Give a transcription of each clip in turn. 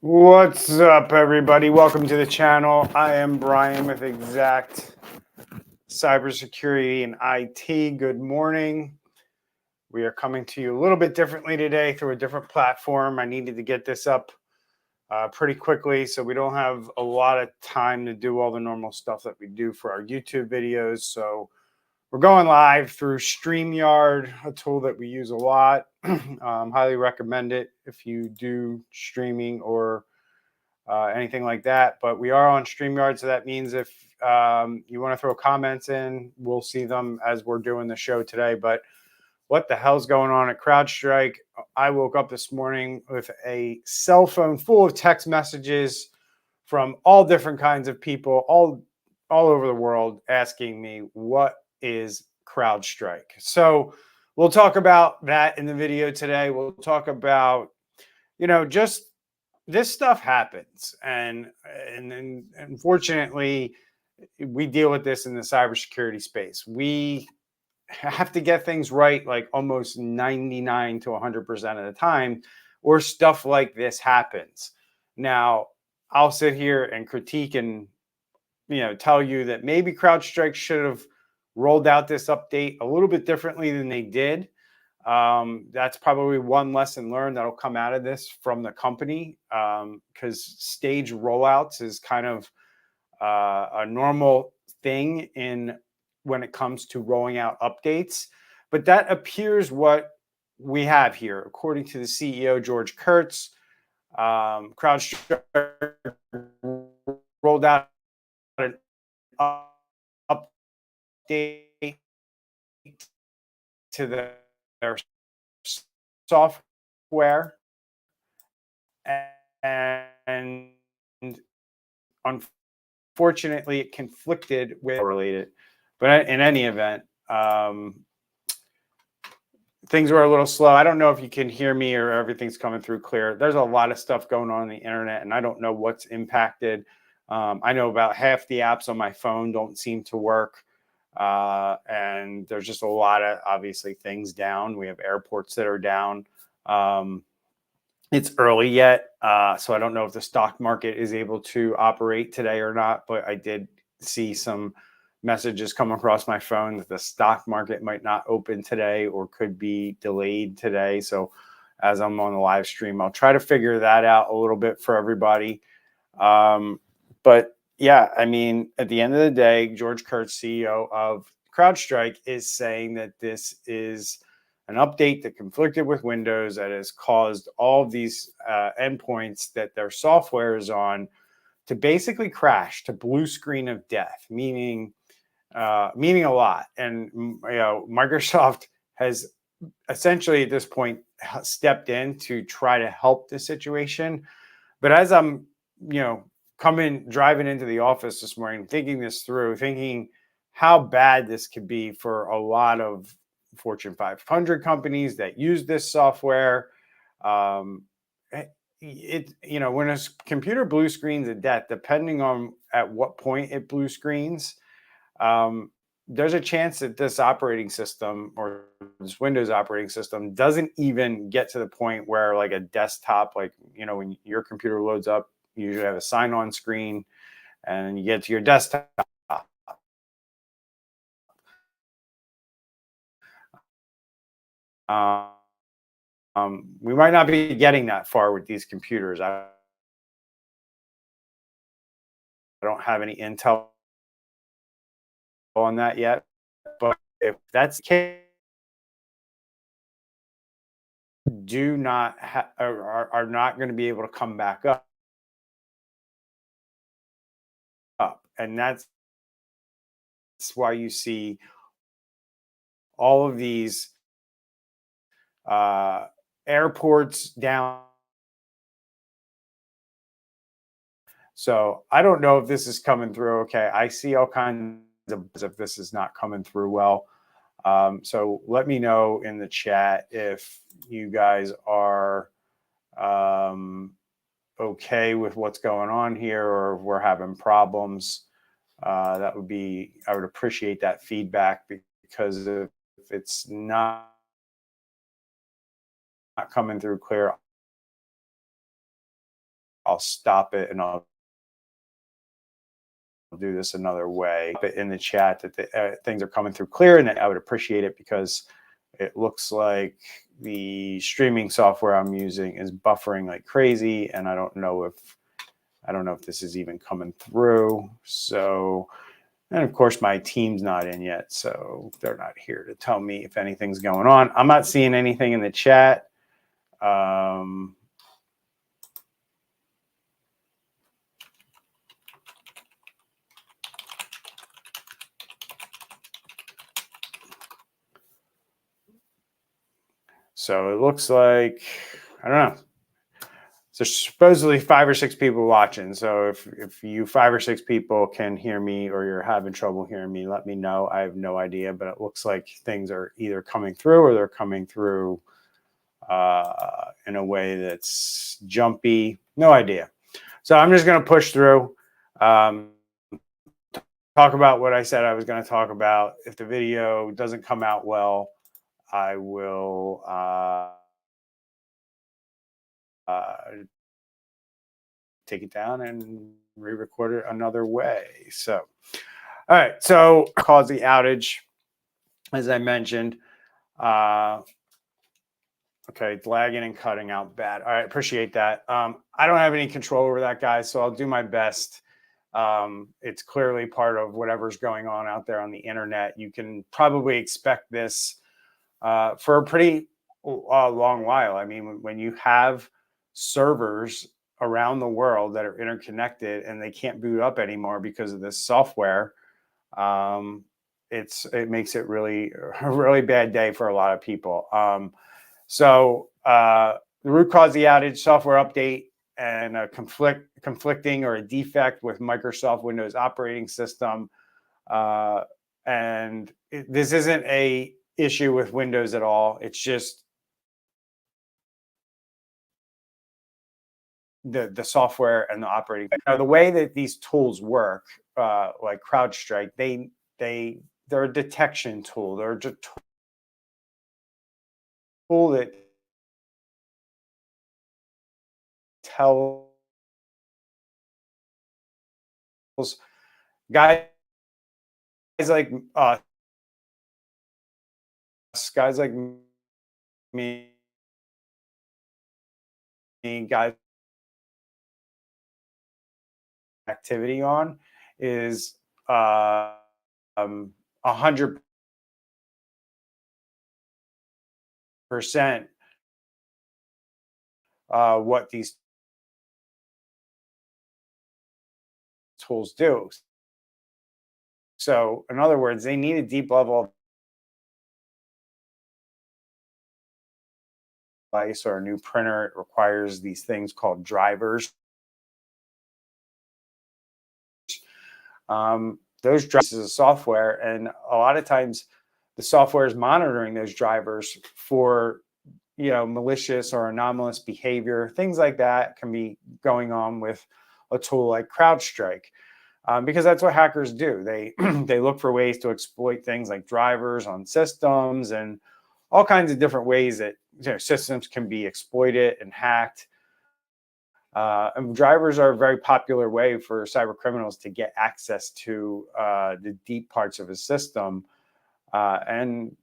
What's up, everybody? Welcome to the channel. I am Brian with Exact Cybersecurity and IT. Good morning. We are coming to you a little bit differently today through a different platform. I needed to get this up pretty quickly, so we don't have a lot of time to do all the normal stuff that we do for our YouTube videos. So we're going live through StreamYard, a tool that we use a lot. Highly recommend it if you do streaming or anything like that. But we are on StreamYard, so that means if you want to throw comments in, we'll see them as we're doing the show today. But what the hell's going on at CrowdStrike? I woke up this morning with a cell phone full of text messages from all different kinds of people, all over the world, asking me what is CrowdStrike. So we'll talk about that in the video today. We'll talk about just this stuff happens, and unfortunately, we deal with this in the cybersecurity space. We have to get things right like almost 99 to 100% of the time, or stuff like this happens. Now, I'll sit here and critique and tell you that maybe CrowdStrike should have rolled out this update a little bit differently than they did. That's probably one lesson learned that'll come out of this from the company, because stage rollouts is kind of a normal thing when it comes to rolling out updates. But that appears what we have here, according to the CEO George Kurtz. CrowdStrike rolled out an update to their software, and unfortunately it conflicted with related. But in any event, things were a little slow. I don't know if you can hear me or everything's coming through clear. There's a lot of stuff going on the internet, and I don't know what's impacted. I know about half the apps on my phone don't seem to work. And there's just a lot of, obviously, things down. We have airports that are down. It's early yet, so I don't know if the stock market is able to operate today or not, but I did see some messages come across my phone that the stock market might not open today or could be delayed today. So as I'm on the live stream, I'll try to figure that out a little bit for everybody. But yeah, I mean, at the end of the day, George Kurtz, CEO of CrowdStrike, is saying that this is an update that conflicted with Windows that has caused all of these endpoints that their software is on to basically crash, to blue screen of death, meaning a lot. And Microsoft has essentially at this point stepped in to try to help the situation. But as I'm driving into the office this morning, thinking this through, thinking how bad this could be for a lot of Fortune 500 companies that use this software. When a computer blue screens a death, depending on at what point it blue screens, there's a chance that this operating system or this Windows operating system doesn't even get to the point where, like, a desktop, like, when your computer loads up, you usually have a sign-on screen, and you get to your desktop. We might not be getting that far with these computers. I don't have any intel on that yet, but if that's the case, are not going to be able to come back up. And that's why you see all of these airports down. So I don't know if this is coming through okay. I see all kinds of if this is not coming through well. So let me know in the chat if you guys are okay with what's going on here, or if we're having problems. I would appreciate that feedback, because if it's not coming through clear, I'll stop it and I'll do this another way. Put in the chat that the things are coming through clear, and I would appreciate it because it looks like the streaming software I'm using is buffering like crazy, and I don't know if this is even coming through. So, and of course my team's not in yet, so they're not here to tell me if anything's going on. I'm not seeing anything in the chat. So it looks like, I don't know. There's supposedly 5 or 6 people watching. So if you 5 or 6 people can hear me or you're having trouble hearing me, let me know. I have no idea, but it looks like things are either coming through or they're coming through in a way that's jumpy. No idea. So I'm just going to push through. Talk about what I said I was going to talk about. If the video doesn't come out well, I will take it down and re-record it another way. So, all right. So, cause the outage, as I mentioned. Okay, it's lagging and cutting out bad. All right, appreciate that. I don't have any control over that, guys, so I'll do my best. It's clearly part of whatever's going on out there on the internet. You can probably expect this for a pretty long while. I mean, when you have servers around the world that are interconnected and they can't boot up anymore because of this software, it makes it really a really bad day for a lot of people. So the root cause of the outage, software update, and a conflicting or a defect with Microsoft Windows operating system. And this isn't a issue with Windows at all. It's just the software and the operating. Now, the way that these tools work, like CrowdStrike, they're a detection tool. They're a tool that tells guys like us, guys like me, guys, activity on is 100% what these tools do. So, in other words, they need a deep level of device or a new printer. It requires these things called drivers. Those drivers is a software, and a lot of times the software is monitoring those drivers for malicious or anomalous behavior. Things like that can be going on with a tool like CrowdStrike. Because that's what hackers do. They they look for ways to exploit things like drivers on systems and all kinds of different ways that systems can be exploited and hacked. And drivers are a very popular way for cyber criminals to get access to the deep parts of a system. And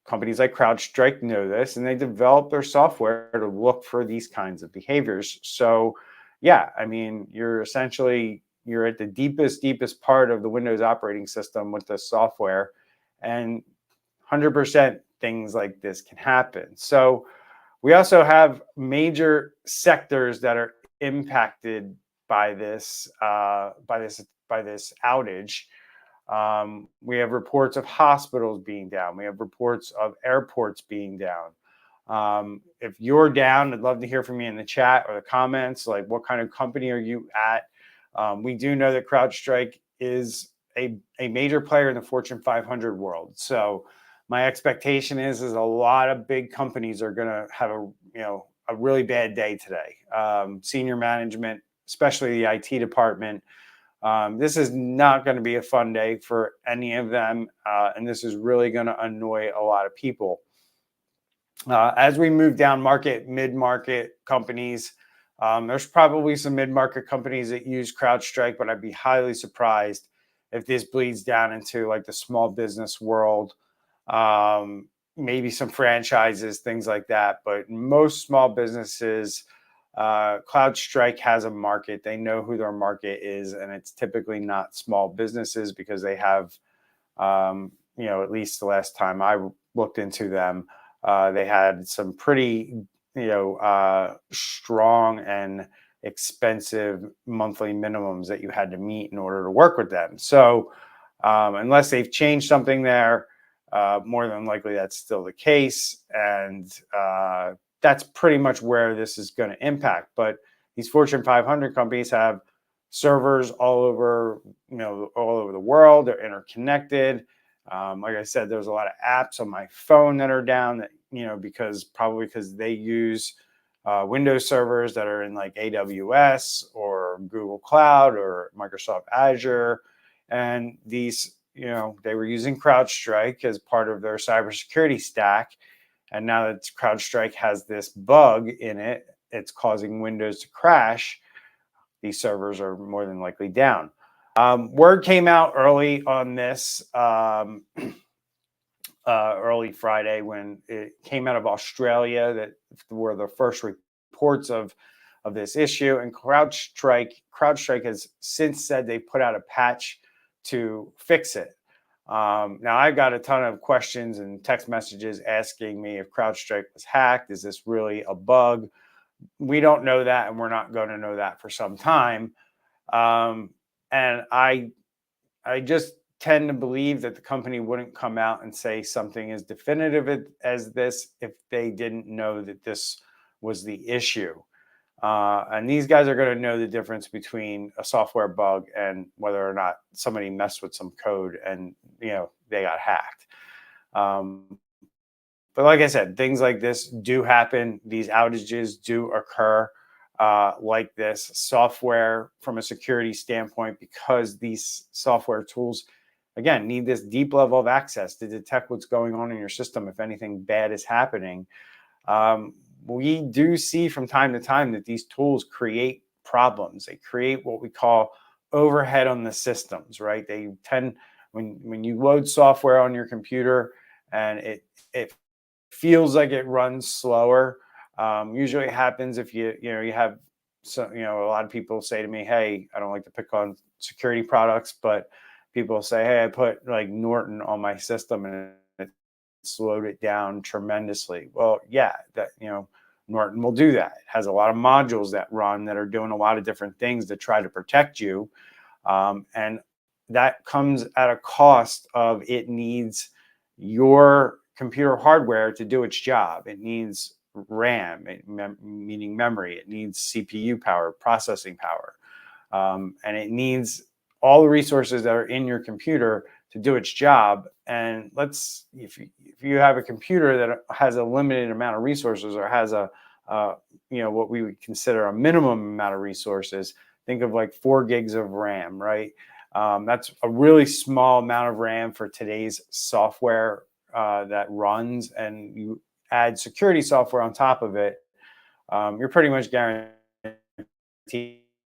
companies like CrowdStrike know this, and they develop their software to look for these kinds of behaviors. So, yeah, I mean, you're at the deepest part of the Windows operating system with the software, and 100% things like this can happen. So we also have major sectors that are impacted by this outage. We have reports of hospitals being down. We have reports of airports being down. If you're down, I'd love to hear from you in the chat or the comments. Like, what kind of company are you at? We do know that CrowdStrike is a major player in the Fortune 500 world. So my expectation is a lot of big companies are going to have a really bad day today. Senior management, especially the IT department. This is not going to be a fun day for any of them, and this is really going to annoy a lot of people. As we move down market, mid-market companies, There's probably some mid-market companies that use CrowdStrike, but I'd be highly surprised if this bleeds down into like the small business world. Maybe some franchises, things like that. But most small businesses, CrowdStrike has a market. They know who their market is, and it's typically not small businesses because they have, at least the last time I looked into them, they had some pretty, strong and expensive monthly minimums that you had to meet in order to work with them. So, unless they've changed something there, more than likely that's still the case. And that's pretty much where this is going to impact. But these Fortune 500 companies have servers all over, all over the world. They're interconnected. Like I said, there's a lot of apps on my phone that are down that, because they use Windows servers that are in like AWS or Google Cloud or Microsoft Azure. And these, they were using CrowdStrike as part of their cybersecurity stack. And now that CrowdStrike has this bug in it, it's causing Windows to crash. These servers are more than likely down. Word came out early on this, early Friday, when it came out of Australia, that were the first reports of this issue. And CrowdStrike has since said they put out a patch to fix it. Now, I've got a ton of questions and text messages asking me if CrowdStrike was hacked. Is this really a bug? We don't know that, and we're not going to know that for some time. And I just tend to believe that the company wouldn't come out and say something as definitive as this if they didn't know that this was the issue. And these guys are going to know the difference between a software bug and whether or not somebody messed with some code and, they got hacked. But like I said, things like this do happen. These outages do occur like this. Software, from a security standpoint, because these software tools, again, need this deep level of access to detect what's going on in your system if anything bad is happening. We do see from time to time that these tools create problems. They create what we call overhead on the systems, right? They tend, when you load software on your computer and it feels like it runs slower. Usually it happens if you have some, a lot of people say to me, hey, I don't like to pick on security products, but people say, hey, I put like Norton on my system and it slowed it down tremendously. Well, yeah, that, Norton will do that. It has a lot of modules that run that are doing a lot of different things to try to protect you. And that comes at a cost of, it needs your computer hardware to do its job. It needs RAM, meaning memory. It needs CPU power, processing power. And it needs all the resources that are in your computer to do its job. And if you have a computer that has a limited amount of resources, or has what we would consider a minimum amount of resources, think of like 4 gigs of RAM, right? That's a really small amount of RAM for today's software that runs, and you add security software on top of it, you're pretty much guaranteed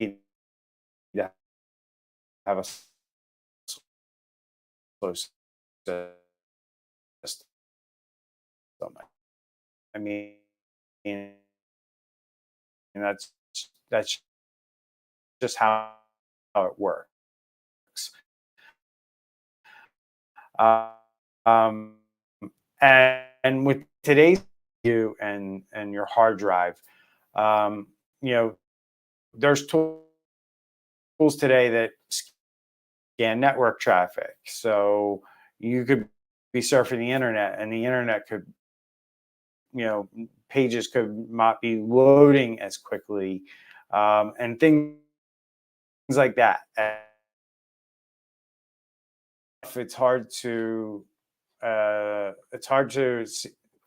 to have a slow system. I mean, and that's just how it works. Um, and with today's you and your hard drive, there's tools today that scan network traffic. So you could be surfing the internet, and the internet could, pages could not be loading as quickly, and things like that. And it's hard to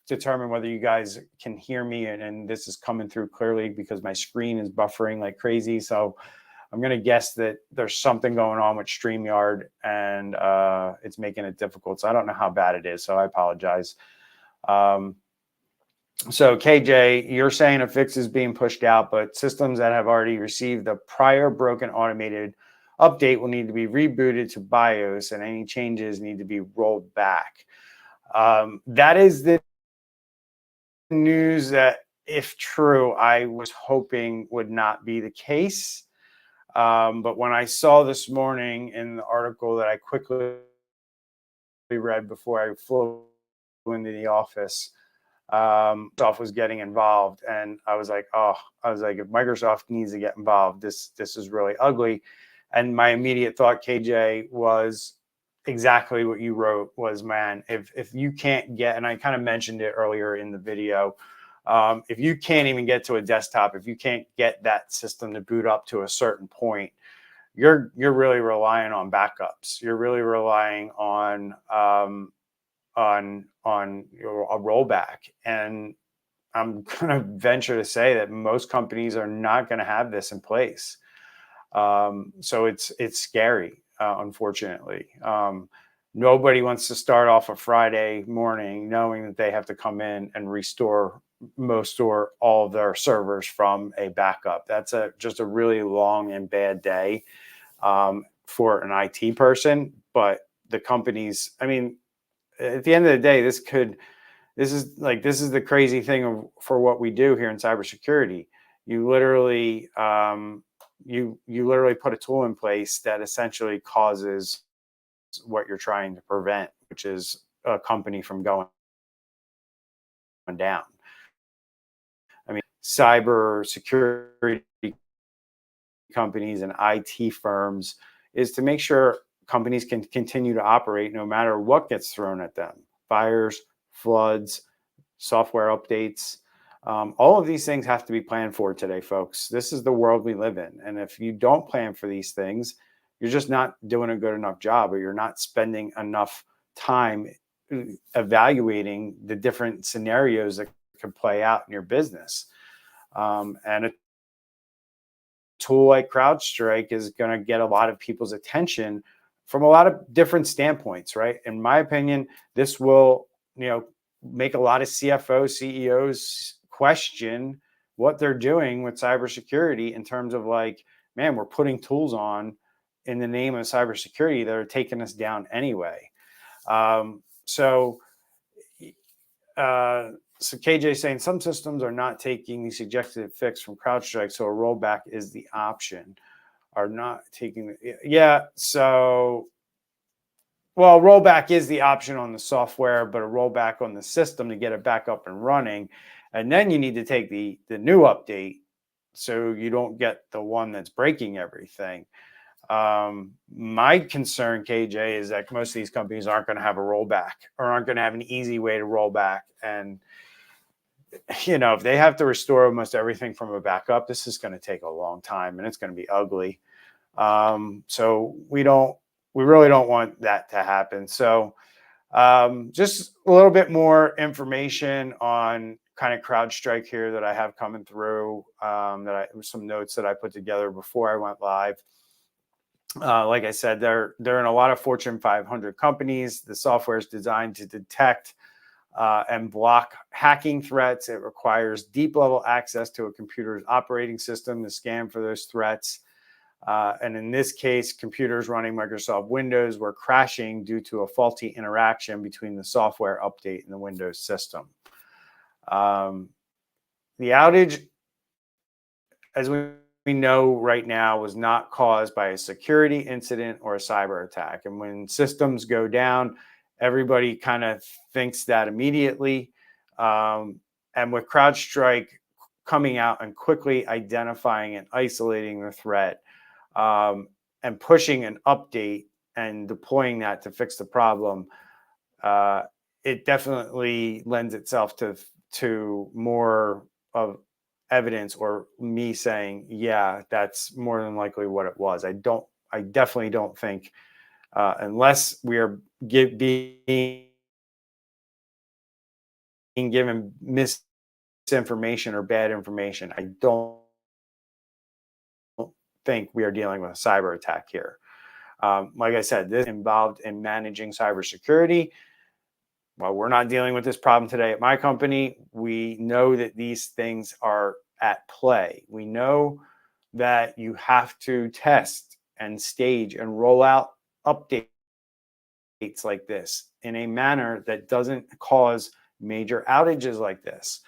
determine whether you guys can hear me, and this is coming through clearly because my screen is buffering like crazy. So I'm going to guess that there's something going on with StreamYard, and it's making it difficult. So I don't know how bad it is, so I apologize. So KJ, you're saying a fix is being pushed out, but systems that have already received the prior broken automated update will need to be rebooted to BIOS, and any changes need to be rolled back. That is the news that, if true, I was hoping would not be the case. But when I saw this morning in the article that I quickly read before I flew into the office, Microsoft was getting involved, and I was like, if Microsoft needs to get involved, this is really ugly. And my immediate thought, KJ, was exactly what you wrote. Was, man, if you can't get, and I kind of mentioned it earlier in the video, if you can't even get to a desktop, if you can't get that system to boot up to a certain point, you're really relying on backups. You're really relying on a rollback. And I'm going to venture to say that most companies are not going to have this in place. So it's scary, unfortunately. Nobody wants to start off a Friday morning knowing that they have to come in and restore most or all of their servers from a backup. That's just a really long and bad day for an IT person. But the companies, I mean, at the end of the day, this is the crazy thing for what we do here in cybersecurity. You literally you literally put a tool in place that essentially causes what you're trying to prevent, which is a company from going down. I mean, cybersecurity companies and IT firms is to make sure companies can continue to operate no matter what gets thrown at them. Fires, floods, software updates. All of these things have to be planned for today, folks. This is the world we live in. And if you don't plan for these things, you're just not doing a good enough job, or you're not spending enough time evaluating the different scenarios that could play out in your business. And a tool like CrowdStrike is going to get a lot of people's attention from a lot of different standpoints, right? In my opinion, this will, make a lot of CFOs, CEOs question what they're doing with cybersecurity in terms of like, man, we're putting tools on in the name of cybersecurity that are taking us down anyway. So KJ saying some systems are not taking the suggested fix from CrowdStrike, so a rollback is the option. Are not taking so well, rollback is the option on the software, but a rollback on the system to get it back up and running. And then you need to take the new update so you don't get the one that's breaking everything. My concern, KJ, is that most of these companies aren't going to have a rollback, or aren't going to have an easy way to roll back. And, if they have to restore almost everything from a backup, this is going to take a long time, and it's going to be ugly. So we really don't want that to happen. So just a little bit more information on kind of CrowdStrike here that I have coming through, some notes that I put together before I went live. Like I said, they're in a lot of Fortune 500 companies. The software is designed to detect and block hacking threats. It requires deep level access to a computer's operating system to scan for those threats. And in this case, computers running Microsoft Windows were crashing due to a faulty interaction between the software update and the Windows system. The outage, as we know right now, was not caused by a security incident or a cyber attack. And when systems go down, everybody kind of thinks that immediately. And with CrowdStrike coming out and quickly identifying and isolating the threat, and pushing an update and deploying that to fix the problem, it definitely lends itself to more of evidence, or me saying, yeah, that's more than likely what it was. I definitely don't think, unless we are being given misinformation or bad information, I don't think we are dealing with a cyber attack here. Like I said, this is involved in managing cybersecurity. while we're not dealing with this problem today at my company, we know that these things are at play. We know that you have to test and stage and roll out updates like this in a manner that doesn't cause major outages like this.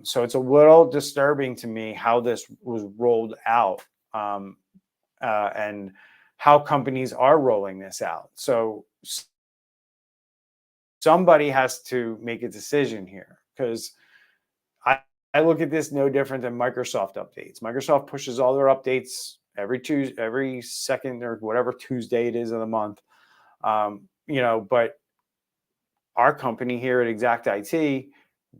So it's a little disturbing to me how this was rolled out, and how companies are rolling this out. So somebody has to make a decision here, because I, I look at this no different than Microsoft updates. Microsoft pushes all their updates every Tuesday, every second or whatever Tuesday it is of the month. But our company here at Exact IT,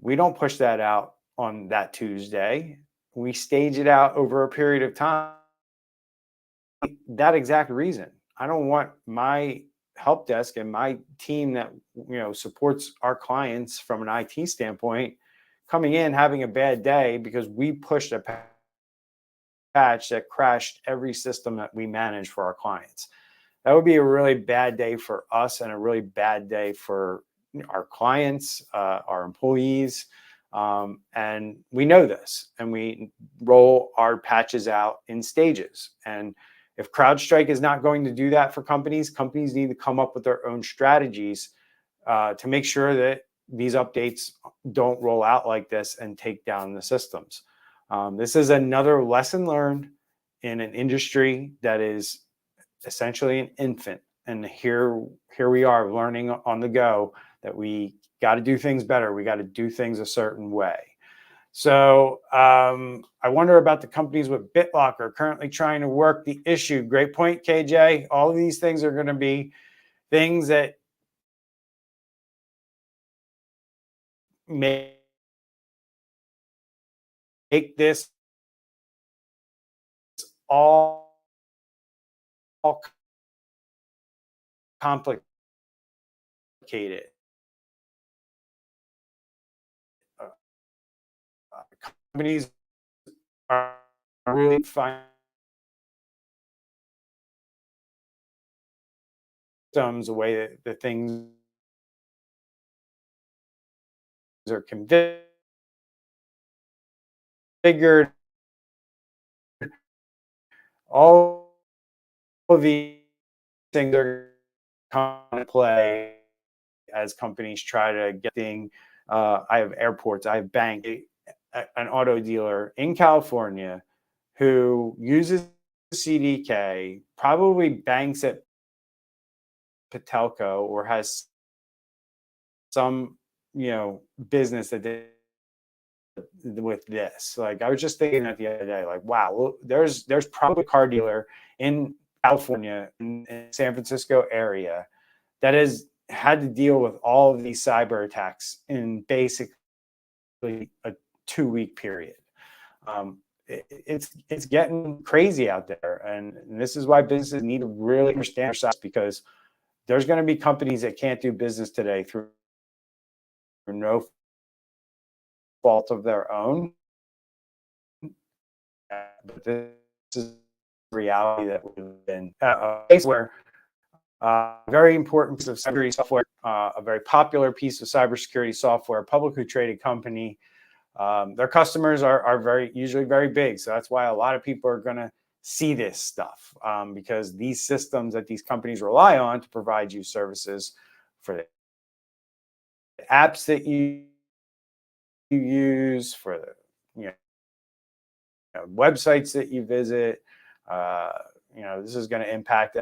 we don't push that out on that Tuesday. We stage it out over a period of time. That exact reason. I don't want my help desk and my team that supports our clients from an IT standpoint coming in having a bad day because we pushed a patch that crashed every system that we manage for our clients. That would be a really bad day for us and a really bad day for our clients, our employees. And we know this, and we roll our patches out in stages. And if CrowdStrike is not going to do that for companies, companies need to come up with their own strategies to make sure that these updates don't roll out like this and take down the systems. This is another lesson learned in an industry that is essentially an infant. And here we are learning on the go that we got to do things better. We got to do things a certain way. So I wonder about the companies with BitLocker currently trying to work the issue. Great point, KJ. All of these things are going to be things that make this all complicated. Companies are really finding systems, a way that the things are configured. All of these things are coming to play as companies try to get things. I have airports, I have bank, an auto dealer in California who uses CDK, probably banks at Patelco or has some business that they with this. Like, I was just thinking that the other day, like, wow, well, there's probably a car dealer in California, in San Francisco area, that has had to deal with all of these cyber attacks in basically a 2-week period. It's getting crazy out there, and this is why businesses need to really understand their size, because there's going to be companies that can't do business today through no fault of their own. But this is reality that we've been a case where very important piece of cybersecurity software, a very popular piece of cybersecurity software, publicly traded company. Their customers are usually very big, so that's why a lot of people are going to see this stuff, because these systems that these companies rely on to provide you services for the apps that you use, for the websites that you visit. This is going to impact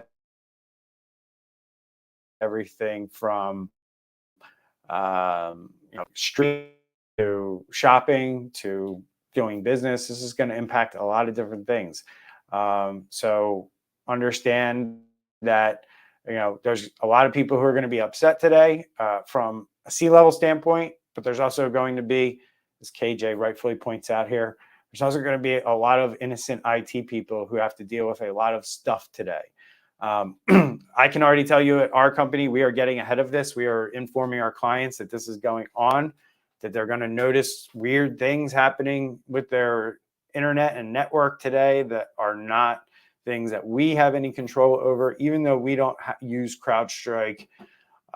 everything from street to shopping to doing business. This is going to impact a lot of different things. So understand that there's a lot of people who are going to be upset today from a C-level standpoint, but there's also going to be, as KJ rightfully points out here, there's also going to be a lot of innocent IT people who have to deal with a lot of stuff today. I can already tell you at our company, we are getting ahead of this. We are informing our clients that this is going on, that they're going to notice weird things happening with their internet and network today that are not things that we have any control over, even though we don't use CrowdStrike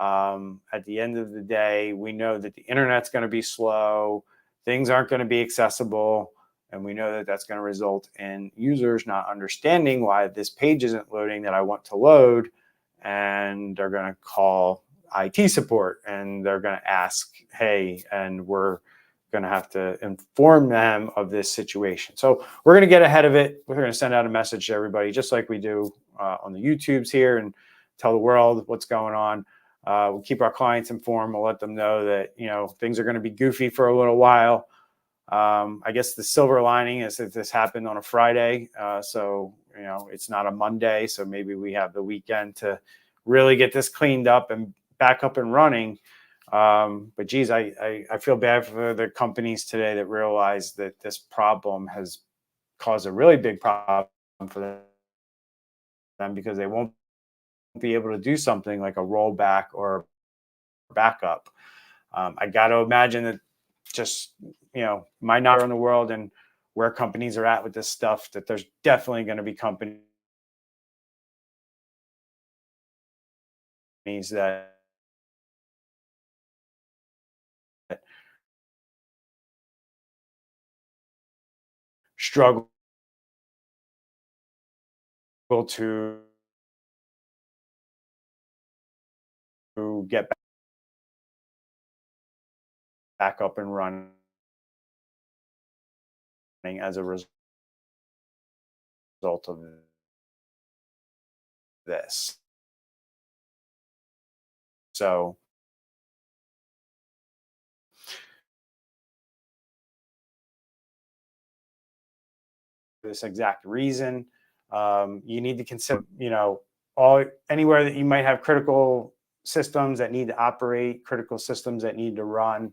At the end of the day, we know that the internet's going to be slow, things aren't going to be accessible, and we know that that's going to result in users not understanding why this page isn't loading that I want to load, and they're going to call IT support and they're going to ask, hey, and we're going to have to inform them of this situation. So we're going to get ahead of it. We're going to send out a message to everybody, just like we do on the YouTubes here, and tell the world what's going on. We'll keep our clients informed. We'll let them know that, you know, things are going to be goofy for a little while. I guess the silver lining is that this happened on a Friday. So, you know, it's not a Monday. So maybe we have the weekend to really get this cleaned up and back up and running. But geez, I feel bad for the companies today that realize that this problem has caused a really big problem for them, because they won't be able to do something like a rollback or backup. I got to imagine that, just, you know, my knowledge in the world and where companies are at with this stuff, that there's definitely going to be companies that struggle to get back up and running as a result of this. So this exact reason, you need to consider, you know, anywhere that you might have critical systems that need to operate, critical systems that need to run.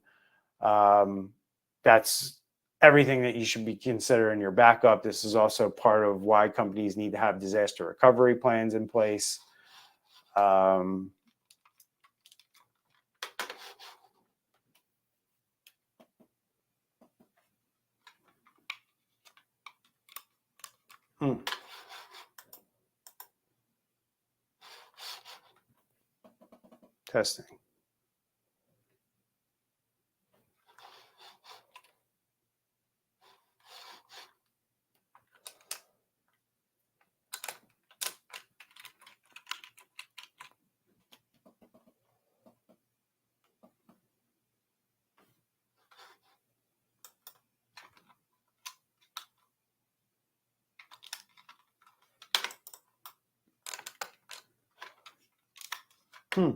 That's everything that you should be considering your backup. This is also part of why companies need to have disaster recovery plans in place. Um, hmm, testing. Hmm.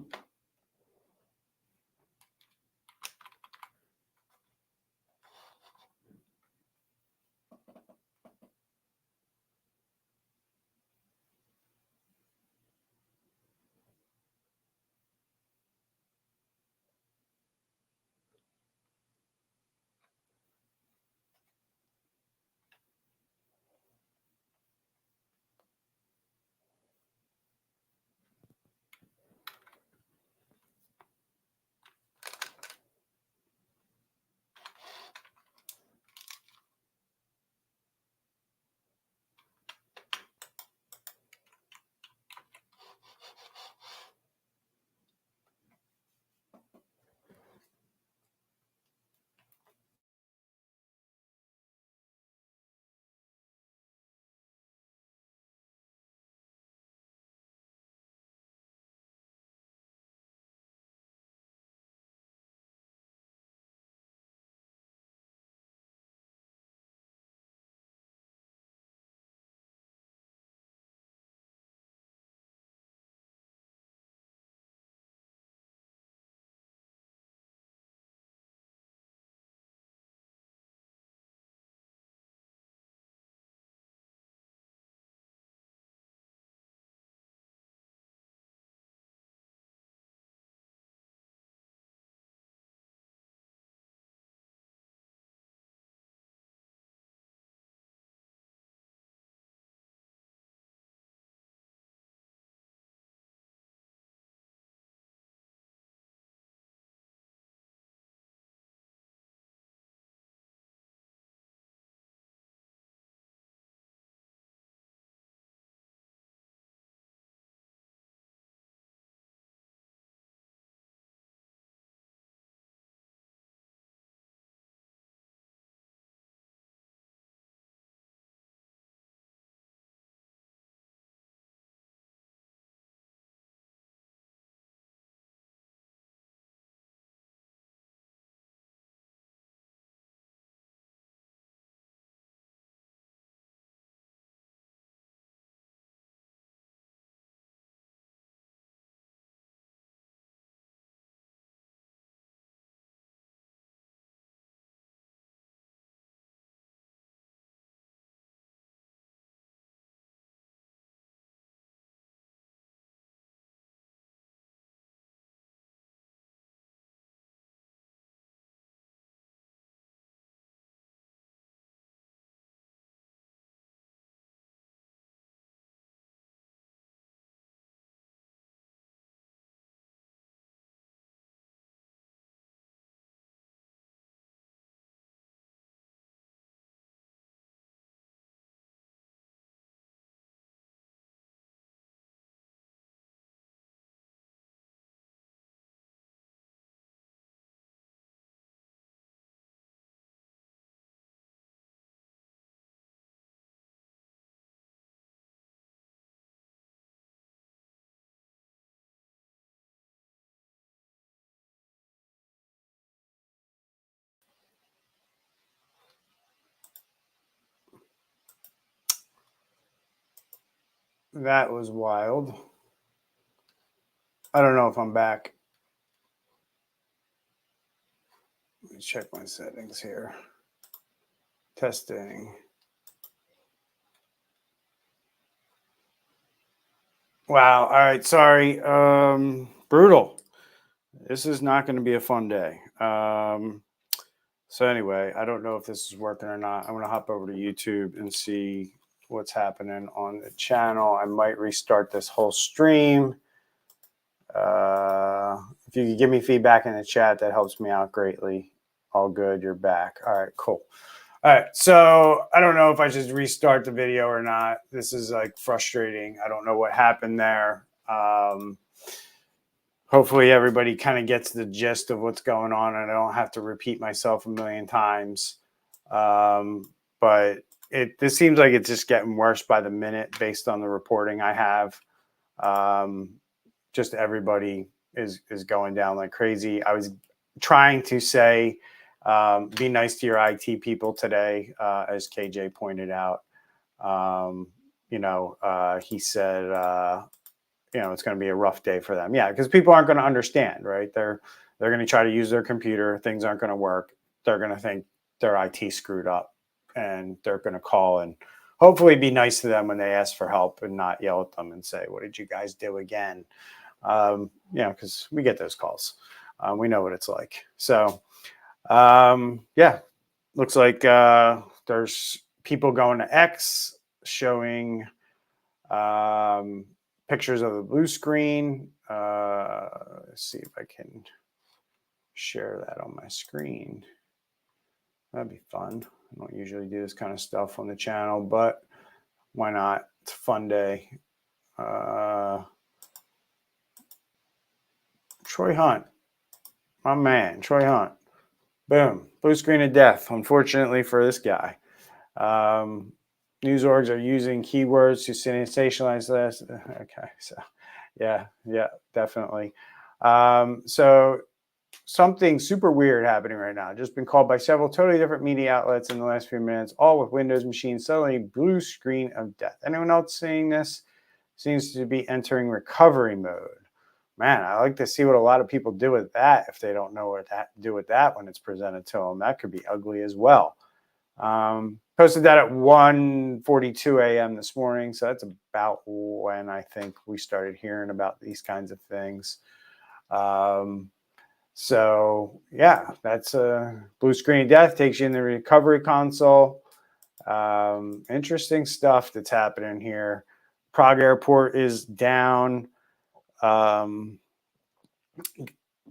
That was wild. I don't know if I'm back. Let me check my settings here. Testing. Wow. All right. Sorry. Brutal. This is not going to be a fun day. So anyway, I don't know if this is working or not. I'm going to hop over to YouTube and see what's happening on the channel. I might restart this whole stream. If you could give me feedback in the chat, that helps me out greatly. All good. You're back. All right, cool. All right. So I don't know if I should restart the video or not. This is like frustrating. I don't know what happened there. Hopefully everybody kind of gets the gist of what's going on and I don't have to repeat myself a million times. But this seems like it's just getting worse by the minute based on the reporting I have. Just everybody is going down like crazy. I was trying to say, be nice to your IT people today, as KJ pointed out. He said, it's going to be a rough day for them. Yeah, because people aren't going to understand, right? They're going to try to use their computer. Things aren't going to work. They're going to think their IT screwed up, and they're going to call and hopefully be nice to them when they ask for help and not yell at them and say, "What did you guys do again?" Because we get those calls. We know what it's like. So, looks like there's people going to X showing pictures of the blue screen. Let's see if I can share that on my screen. That'd be fun. I don't usually do this kind of stuff on the channel, but why not? It's a fun day. Troy Hunt, my man, Troy Hunt. Boom, blue screen of death, unfortunately for this guy. News orgs are using keywords to sensationalize this. Okay, so yeah, definitely. So something super weird happening right now. Just been called by several totally different media outlets in the last few minutes, all with Windows machines suddenly blue screen of death. Anyone else seeing this? Seems to be entering recovery mode. Man, I like to see what a lot of people do with that if they don't know what to do with that when it's presented to them. That could be ugly as well. Posted that at 1:42 a.m. this morning. So that's about when I think we started hearing about these kinds of things. So yeah, that's a blue screen of death, takes you in the recovery console. Interesting stuff that's happening here. Prague airport is down.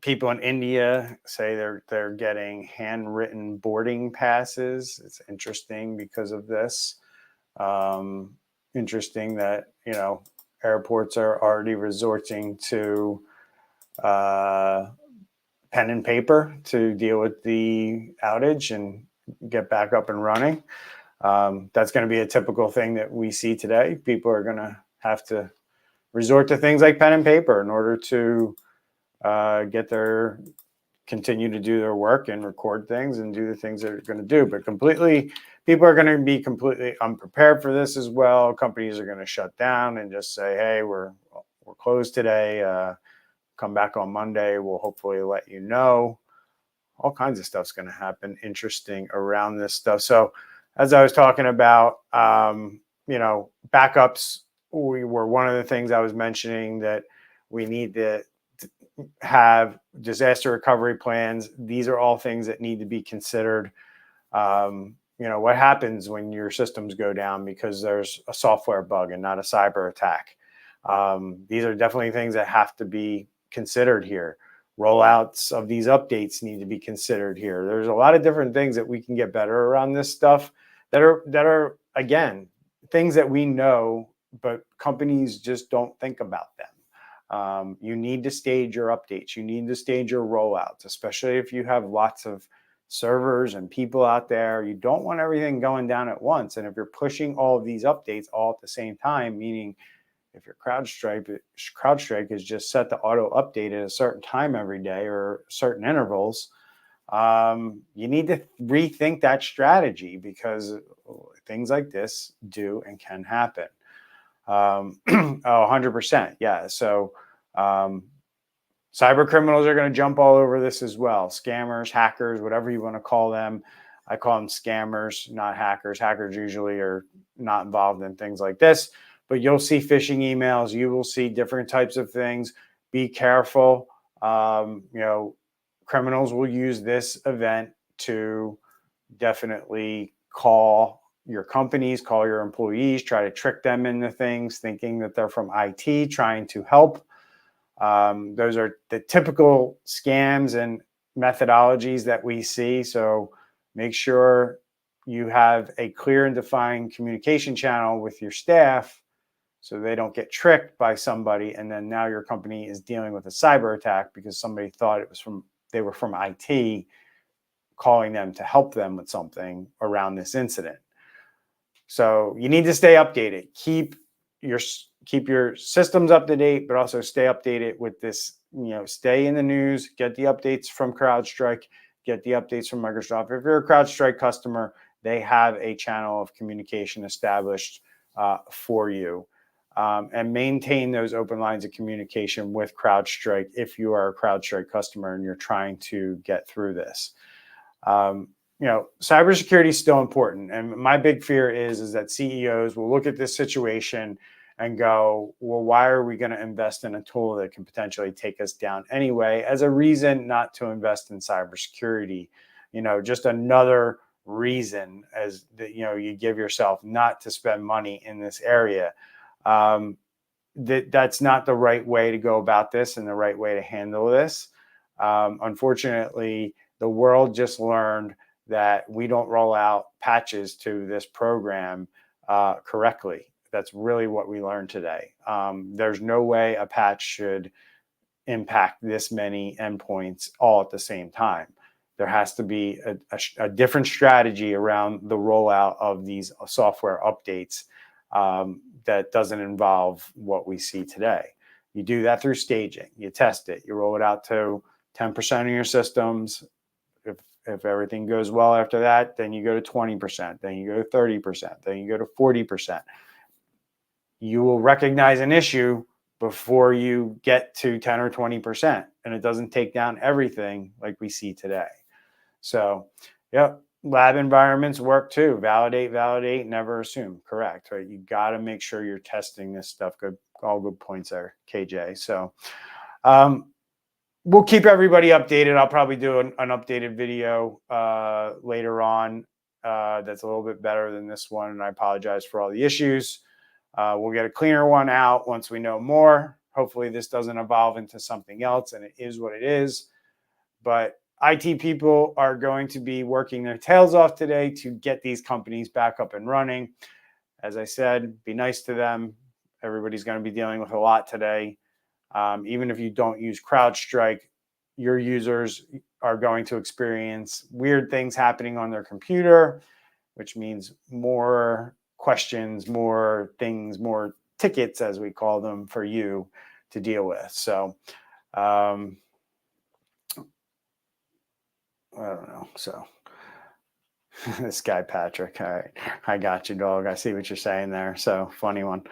People in India say they're getting handwritten boarding passes. It's interesting because of this. Interesting that airports are already resorting to pen and paper to deal with the outage and get back up and running. That's going to be a typical thing that we see today. People are going to have to resort to things like pen and paper in order to continue to do their work and record things and do the things they're going to do. But people are going to be completely unprepared for this as well. Companies are going to shut down and just say, "Hey, we're closed today. Come back on Monday. We'll hopefully let you know." All kinds of stuff's going to happen interesting around this stuff. So as I was talking about, backups were one of the things I was mentioning that we need to have disaster recovery plans. These are all things that need to be considered. What happens when your systems go down because there's a software bug and not a cyber attack? These are definitely things that have to be considered here. Rollouts of these updates need to be considered here. There's a lot of different things that we can get better around this stuff that are again, things that we know, but companies just don't think about them. You need to stage your updates. You need to stage your rollouts, especially if you have lots of servers and people out there. You don't want everything going down at once. And if you're pushing all of these updates all at the same time, meaning if your CrowdStrike is just set to auto update at a certain time every day or certain intervals, you need to rethink that strategy because things like this do and can happen. Oh, 100%. Yeah. So cyber criminals are going to jump all over this as well. Scammers, hackers, whatever you want to call them. I call them scammers, not hackers. Hackers usually are not involved in things like this, but you'll see phishing emails. You will see different types of things. Be careful. Criminals will use this event to definitely call your companies, call your employees, try to trick them into things, thinking that they're from IT, trying to help. Those are the typical scams and methodologies that we see. So make sure you have a clear and defined communication channel with your staff so they don't get tricked by somebody. And then now your company is dealing with a cyber attack because somebody thought they were from IT, calling them to help them with something around this incident. So you need to stay updated. Keep your systems up to date, but also stay updated with this. Stay in the news. Get the updates from CrowdStrike. Get the updates from Microsoft. If you're a CrowdStrike customer, they have a channel of communication established for you, and maintain those open lines of communication with CrowdStrike if you are a CrowdStrike customer and you're trying to get through this. Cybersecurity is still important. And my big fear is that CEOs will look at this situation and go, well, why are we going to invest in a tool that can potentially take us down anyway, as a reason not to invest in cybersecurity? Just another reason as that, you give yourself not to spend money in this area. That's not the right way to go about this and the right way to handle this. Unfortunately, the world just learned that we don't roll out patches to this program correctly. That's really what we learned today. There's no way a patch should impact this many endpoints all at the same time. There has to be a different strategy around the rollout of these software updates that doesn't involve what we see today. You do that through staging. You test it. You roll it out to 10% of your systems. If everything goes well after that, then you go to 20%, then you go to 30%, then you go to 40%. You will recognize an issue before you get to 10 or 20%, and it doesn't take down everything like we see today. So, lab environments work too. Validate, never assume. Correct, right? You got to make sure you're testing this stuff. Good, all good points there, KJ. So, we'll keep everybody updated. I'll probably do an updated video later on that's a little bit better than this one. And I apologize for all the issues. We'll get a cleaner one out once we know more. Hopefully this doesn't evolve into something else and it is what it is. But IT people are going to be working their tails off today to get these companies back up and running. As I said, be nice to them. Everybody's going to be dealing with a lot today. Even if you don't use CrowdStrike, your users are going to experience weird things happening on their computer, which means more questions, more things, more tickets, as we call them, for you to deal with. So, I don't know. So this guy, Patrick. All right. I got you, dog. I see what you're saying there. So funny one.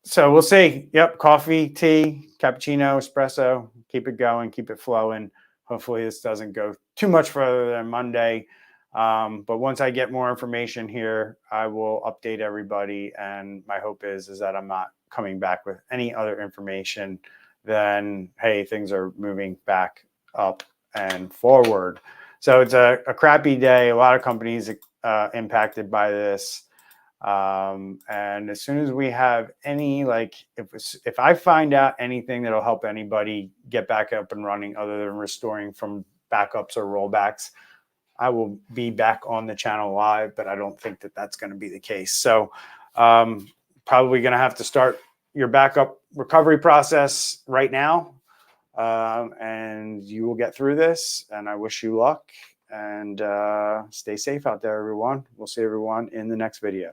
So we'll see. Yep. Coffee, tea, cappuccino, espresso, keep it going, keep it flowing. Hopefully this doesn't go too much further than Monday. But once I get more information here, I will update everybody. And my hope is that I'm not coming back with any other information than, hey, things are moving back up and forward. So it's a crappy day. A lot of companies impacted by this. And as soon as we have any, if I find out anything that'll help anybody get back up and running other than restoring from backups or rollbacks, I will be back on the channel live, but I don't think that that's going to be the case. So probably going to have to start your backup recovery process right now. And you will get through this, and I wish you luck, and stay safe out there, everyone. We'll see everyone in the next video.